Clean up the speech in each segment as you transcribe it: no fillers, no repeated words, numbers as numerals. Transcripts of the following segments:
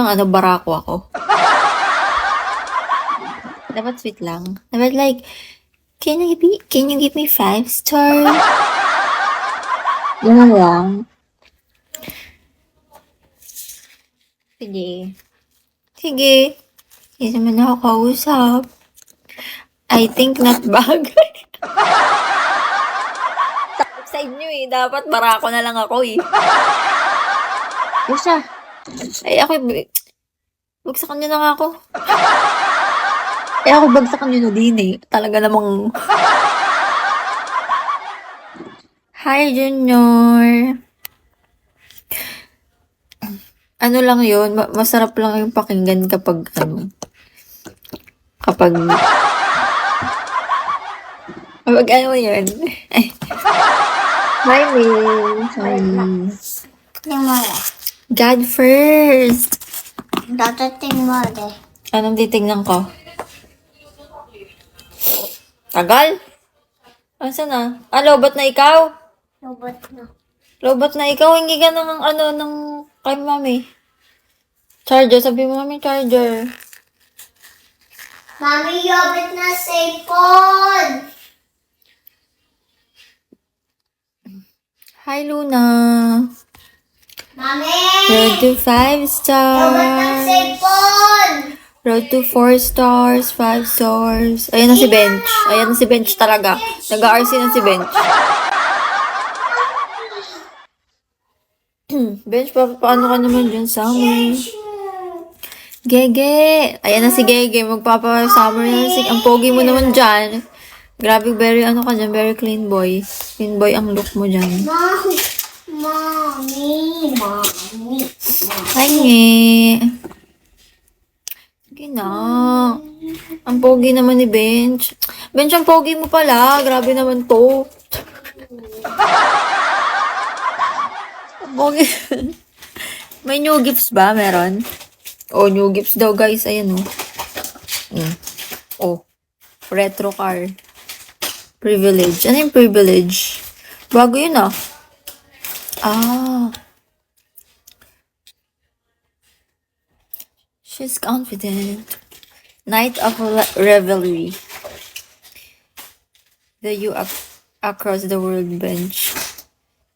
bang ano, barako ako? Dapat sweet lang. Dapat like, can you give me 5 star? Ganun lang. Sige. Sige. Hindi naman ako kausap. I think not bagay. Side nyo eh. Dapat barako na lang ako eh. Isa. Ay, ako, bagsakan nyo na nga ako. Eh, ako bagsakan nyo na din eh. Talaga namang... Hi, Junior. Ano lang yun, masarap lang yung pakinggan kapag ano... Kapag ano yun? Ay. Hi, Miss. Hi. God first. Dadating mo rin. Anong titignan ko? Tagal? Asa na? Lobot na ikaw? Lubot na. Lobot na ikaw? Hindi ka ng ano, ng kay mami. Charger, sabi mo mami, charger. Mami, lubot na cellphone. Hi, Luna. Mami, Road to 5 lubot na stars. cellphone. Road to 4 stars, 5 stars. Ayan na si Bench. Ayan na si Bench talaga. Nag-RC na si Bench. Bench, paano ka naman dyan sa amin? Gege! Ayan na si Gege. Magpapa-summer na si... Ang pogi mo naman dyan. Grabe, very ano ka dyan. Very clean boy. Clean boy ang look mo dyan. Mami. Ay, nge. Sige na. Ang pogi naman ni Bench. Bench, ang pogi mo pala. Grabe naman to. Ang pogi. May new gifts ba? Meron? Oh, new gifts daw, guys. Ayan, oh. Oh. Retro car. Privilege. Ano yung privilege? Bago yun, ah. Ah. She's confident. Night of Revelry. The you across the world bench.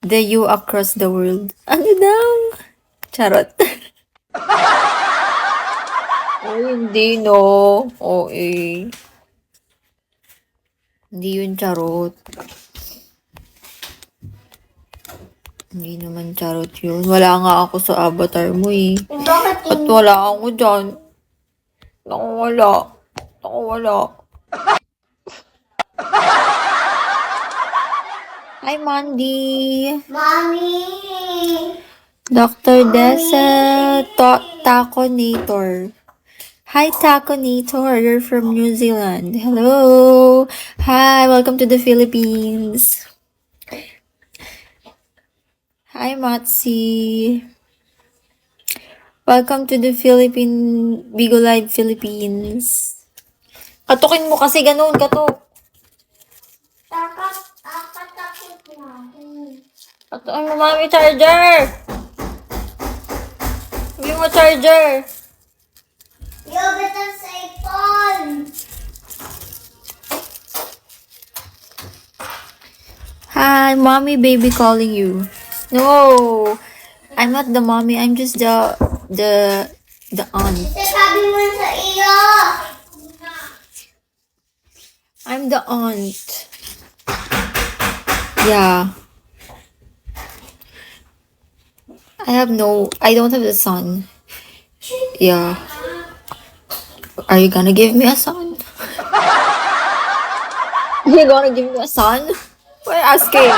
The you across the world. Ano daw? Charot. Oh, hindi no. Oh, eh. Hindi yun charot. Hindi naman charot yun. Wala nga ako sa avatar mo eh. Bakit At wala ako dyan. Nakawala. Hi, Mandy. Mami. Dr. Dessa Taconator. Hi, Taconator. You're from New Zealand. Hello. Hi, welcome to the Philippines. Hi, Matsi. Welcome to the Bigo Live Philippines. Katukin mo kasi ganun, katok. Takot na. Katukin mo, mami, charger. Sabi mo, charger. Lubot na cellphone. Hi, mommy, baby calling you. No, I'm not the mommy. I'm just the aunt. Sabi mo sa iyo. I'm the aunt. Yeah. I don't have a son. Yeah. Are you gonna give me a son? You gonna give me a son? We're asking.